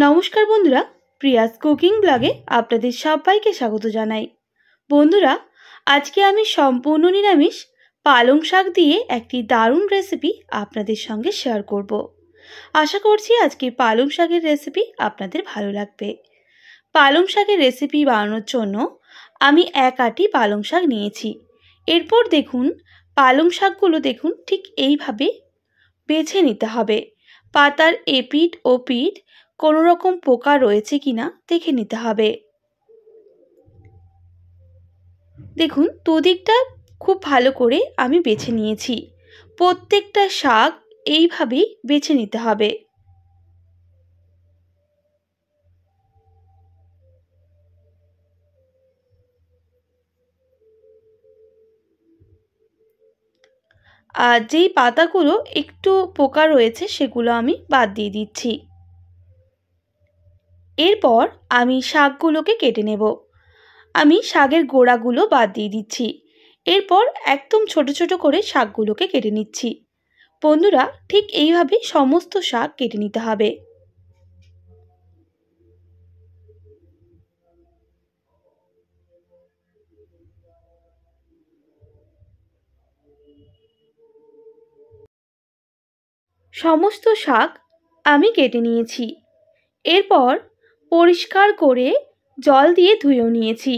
নমস্কার বন্ধুরা, Prius cooking ব্লগে আপনাদের সবাইকে স্বাগত জানাই। বন্ধুরা, আজকে আমি সম্পূর্ণ নিরামিষ পালং শাক দিয়ে একটি দারুণ রেসিপি আপনাদের সঙ্গে শেয়ার করব। আশা করছি আজকের পালং শাকের রেসিপি আপনাদের ভালো লাগবে। পালং শাকের রেসিপি বানানোর জন্য আমি এক আঁটি পালং শাক নিয়েছি। এরপর দেখুন পালং শাকগুলো দেখুন ঠিক এইভাবে বেছে নিতে হবে। পাতার এপিঠ ও পিঠ কোনো রকম পোকা রয়েছে কিনা দেখে নিতে হবে। দেখুন দুদিকটা খুব ভালো করে আমি বেছে নিয়েছি। প্রত্যেকটা শাক এইভাবেই বেছে নিতে হবে। আর যেই পাতাগুলো একটু পোকা রয়েছে সেগুলো আমি বাদ দিয়ে দিচ্ছি। এরপর আমি শাকগুলোকে কেটে নেব। আমি শাকের গোড়াগুলো বাদ দিয়ে দিচ্ছি। এরপর একদম ছোট ছোট করে শাকগুলোকে কেটে নিচ্ছি। বন্ধুরা, ঠিক এইভাবে সমস্ত শাক কেটে নিতে হবে। সমস্ত শাক আমি কেটে নিয়েছি। এরপর পরিষ্কার করে জল দিয়ে ধুয়েও নিয়েছি।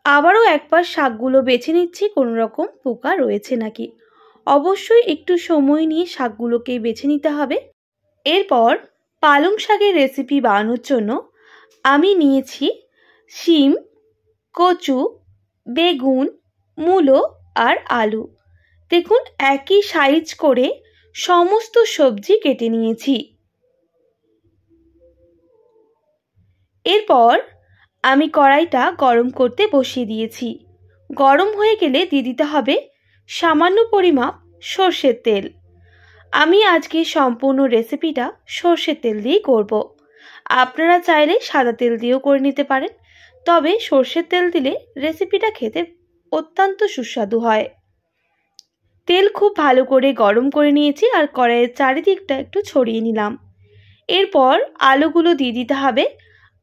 আবারও একবার শাকগুলো বেছে নিচ্ছি কোনো রকম পোকা রয়েছে নাকি। অবশ্যই একটু সময় নিয়ে শাকগুলোকে বেছে নিতে হবে। এরপর পালং শাকের রেসিপি বানানোর জন্য আমি নিয়েছি শিম, কচু, বেগুন, মূলো আর আলু। দেখুন একই সাইজ করে সমস্ত সবজি কেটে নিয়েছি। এরপর আমি কড়াইটা গরম করতে বসিয়ে দিয়েছি। গরম হয়ে গেলে দিয়ে দিতে হবে সামান্য পরিমাপ সর্ষের তেল। আমি আজকে সম্পূর্ণ রেসিপিটা সর্ষের তেল দিয়েই করব। আপনারা চাইলে সাদা তেল দিয়েও করে নিতে পারেন, তবে সর্ষের তেল দিলে রেসিপিটা খেতে অত্যন্ত সুস্বাদু হয়। তেল খুব ভালো করে গরম করে নিয়েছি আর কড়াইয়ের চারিদিকটা একটু ছড়িয়ে নিলাম। এরপর আলুগুলো দিয়ে দিতে হবে।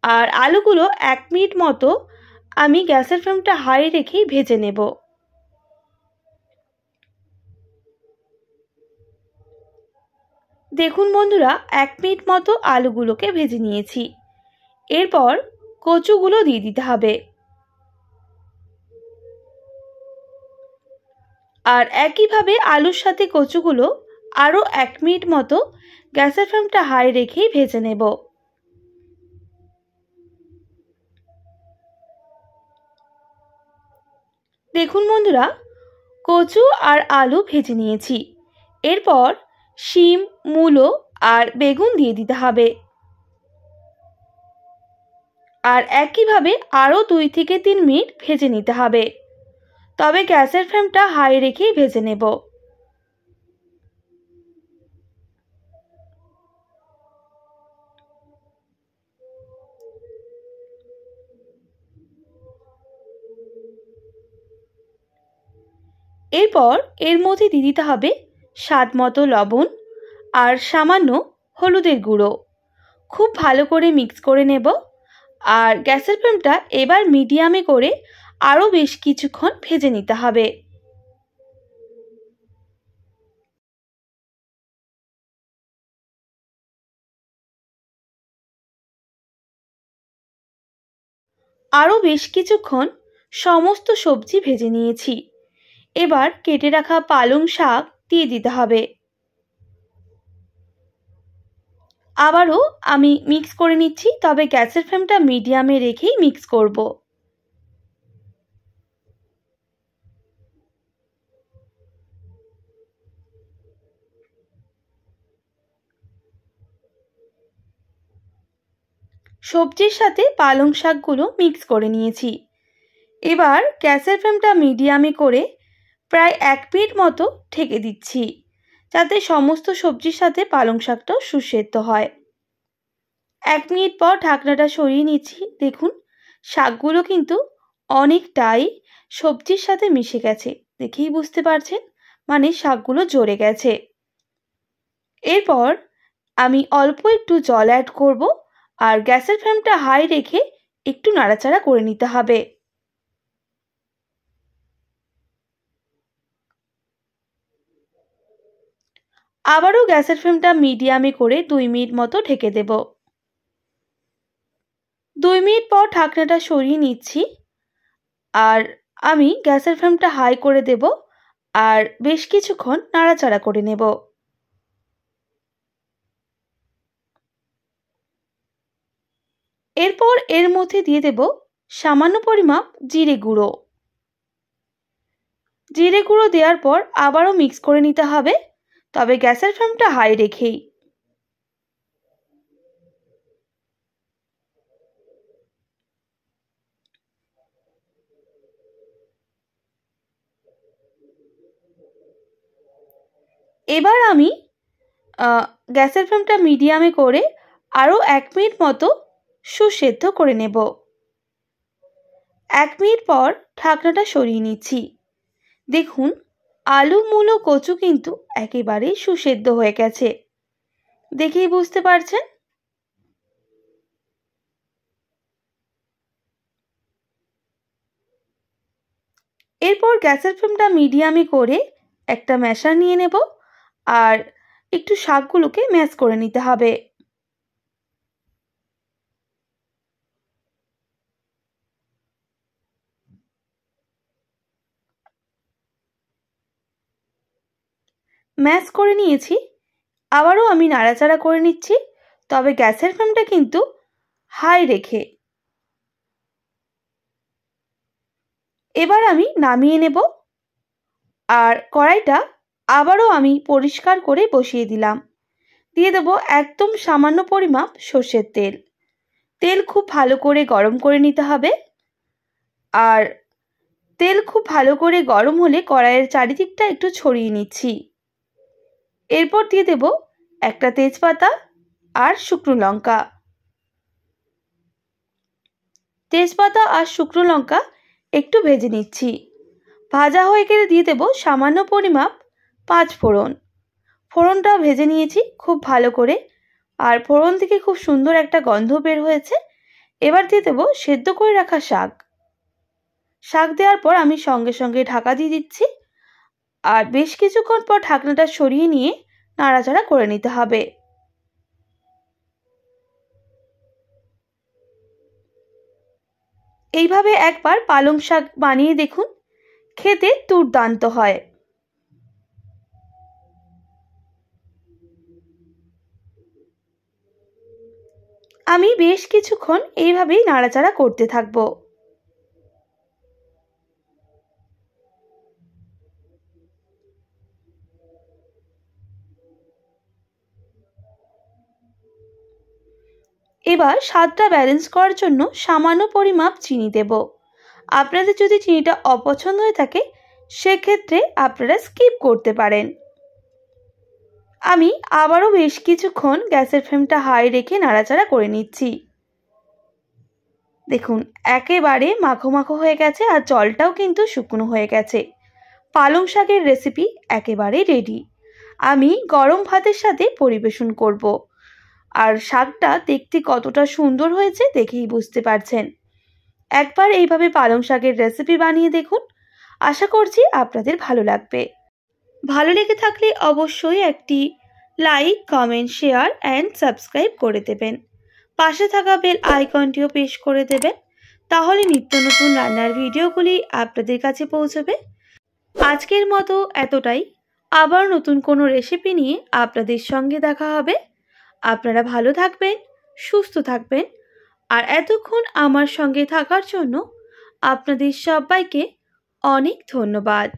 আর আলুগুলো 1 মিনিট মতো আমি গ্যাসের ফ্লেমটা হাই রেখেই ভেজে নেব। দেখুন বন্ধুরা, 1 মিনিট মতো আলুগুলোকে ভেজে নিয়েছি। এরপর কচুগুলো দিয়ে দিতে হবে। আর একইভাবে আলুর সাথে কচুগুলো আরও 1 মিনিট মতো গ্যাসের ফ্লেমটা হাই রেখেই ভেজে নেব। দেখুন বন্ধুরা, কচু আর আলু ভেজে নিয়েছি। এরপর শিম, মূলো আর বেগুন দিয়ে দিতে হবে। আর একইভাবে আরও 2 থেকে 3 মিনিট ভেজে নিতে হবে, তবে গ্যাসের ফ্লেমটা হাই রেখেই ভেজে নেব। এরপর এর মধ্যে দিয়ে দিতে হবে স্বাদ মতো লবণ আর সামান্য হলুদের গুঁড়ো। খুব ভালো করে মিক্স করে নেব। আর গ্যাসের ফ্লেমটা এবার মিডিয়ামে করে আরও বেশ কিছুক্ষণ ভেজে নিতে হবে। আরও বেশ কিছুক্ষণ সমস্ত সবজি ভেজে নিয়েছি। এবার কেটে রাখা পালং শাক দিয়ে দিতে হবে। আবারও আমি মিক্স করে নিচ্ছি, তবে গ্যাসের ফ্লেমটা মিডিয়ামে রেখেই মিক্স করব। সবজির সাথে পালং শাকগুলো মিক্স করে নিয়েছি। এবার গ্যাসের ফ্লেমটা মিডিয়ামে করে প্রায় 1 মিনিট মতো ঢেকে দিচ্ছি, যাতে সমস্ত সবজির সাথে পালং শাকটাও সুসেদ্ধ হয়। 1 মিনিট পর ঢাকনাটা সরিয়ে নিচ্ছি। দেখুন শাকগুলো কিন্তু অনেকটাই সবজির সাথে মিশে গেছে, দেখেই বুঝতে পারছেন, মানে শাকগুলো জ্বরে গেছে। এরপর আমি অল্প একটু জল অ্যাড করব আর গ্যাসের ফ্লেমটা হাই রেখে একটু নাড়াচাড়া করে নিতে হবে। আবারও গ্যাসের ফ্লেমটা মিডিয়ামে করে 2 মিনিট মতো ঢেকে দেব। 2 মিনিট পর ঢাকনাটা সরিয়ে নিচ্ছি আর আমি গ্যাসের ফ্লেমটা হাই করে দেব আর বেশ কিছুক্ষণ নাড়াচাড়া করে নেব। এরপর এর মধ্যে দিয়ে দেব সামান্য পরিমাপ জিরে গুঁড়ো। জিরে গুঁড়ো দেওয়ার পর আবারও মিক্স করে নিতে হবে, তবে গ্যাসের ফ্লেমটা হাই রেখেই। এবার আমি গ্যাসের ফ্লেমটা মিডিয়ামে করে আরও 1 মিনিট মতো সুসেদ্ধ করে নেব। 1 মিনিট পর ঢাকনাটা সরিয়ে নিচ্ছি। দেখুন আলু মূলো কচু কিন্তু একেবারেই সুসেদ্ধ হয়ে গেছে, দেখেই বুঝতে পারছেন। এরপর গ্যাসের ফ্লেমটা মিডিয়ামে করে একটা ম্যাশার নিয়ে নেব আর একটু শাকগুলোকে ম্যাশ করে নিতে হবে। ম্যাশ করে নিয়েছি, আবারও আমি নাড়াচাড়া করে নিচ্ছি, তবে গ্যাসের ফ্লেমটা কিন্তু হাই রেখে। এবার আমি নামিয়ে নেব আর কড়াইটা আবারও আমি পরিষ্কার করে বসিয়ে দিলাম। দিয়ে দেবো একদম সামান্য পরিমাপ সর্ষের তেল। তেল খুব ভালো করে গরম করে নিতে হবে আর তেল খুব ভালো করে গরম হলে কড়াইয়ের চারিদিকটা একটু ছড়িয়ে নিচ্ছি। এরপর দিয়ে দেব একটা তেজপাতা আর শুকনো লঙ্কা। তেজপাতা আর শুকনো লঙ্কা একটু ভেজে নিচ্ছি। ভাজা হয়ে গেলে দিয়ে দেব সামান্য পরিমাপ 5 ফোড়ন। ফোড়নটাও ভেজে নিয়েছি খুব ভালো করে আর ফোড়ন থেকে খুব সুন্দর একটা গন্ধ বের হয়েছে। এবার দিয়ে দেব সেদ্ধ করে রাখা শাক। শাক দেওয়ার পর আমি সঙ্গে সঙ্গে ঢাকা দিয়ে দিচ্ছি আর বেশ কিছুক্ষণ পর ঢাকনাটা সরিয়ে নিয়ে নাড়াচাড়া করে নিতে হবে। এইভাবে একবার পালং শাক বানিয়ে দেখুন, খেতে দুর্দান্ত হয়। আমি বেশ কিছুক্ষণ এইভাবেই নাড়াচাড়া করতে থাকবো। এবার স্বাদটা ব্যালেন্স করার জন্য সামান্য পরিমাপ চিনি দেব। আপনাদের যদি চিনিটা অপছন্দ হয়ে থাকে সেক্ষেত্রে আপনারা স্কিপ করতে পারেন। আমি আবারও বেশ কিছুক্ষণ গ্যাসের ফ্লেমটা হাই রেখে নাড়াচাড়া করে নিচ্ছি। দেখুন একেবারে মাখো মাখো হয়ে গেছে আর জলটাও কিন্তু শুকনো হয়ে গেছে। পালং শাকের রেসিপি একেবারে রেডি। আমি গরম ভাতের সাথে পরিবেশন করব। আর শাকটা দেখতে কতটা সুন্দর হয়েছে দেখেই বুঝতে পারছেন। একবার এইভাবে পালং শাকের রেসিপি বানিয়ে দেখুন, আশা করছি আপনাদের ভালো লাগবে। ভালো লেগে থাকলে অবশ্যই একটি like, comment, share and subscribe করে দেবেন। পাশে থাকা বেল আইকনটিও প্রেস করে দেবেন, তাহলে নিত্য নতুন রান্নার ভিডিওগুলি আপনাদের কাছে পৌঁছবে। আজকের মতো এতটাই। আবার নতুন কোনো রেসিপি নিয়ে আপনাদের সঙ্গে দেখা হবে। আপনারা ভালো থাকবেন, সুস্থ থাকবেন আর এতক্ষণ আমার সঙ্গে থাকার জন্য আপনাদের সবাইকে অনেক ধন্যবাদ।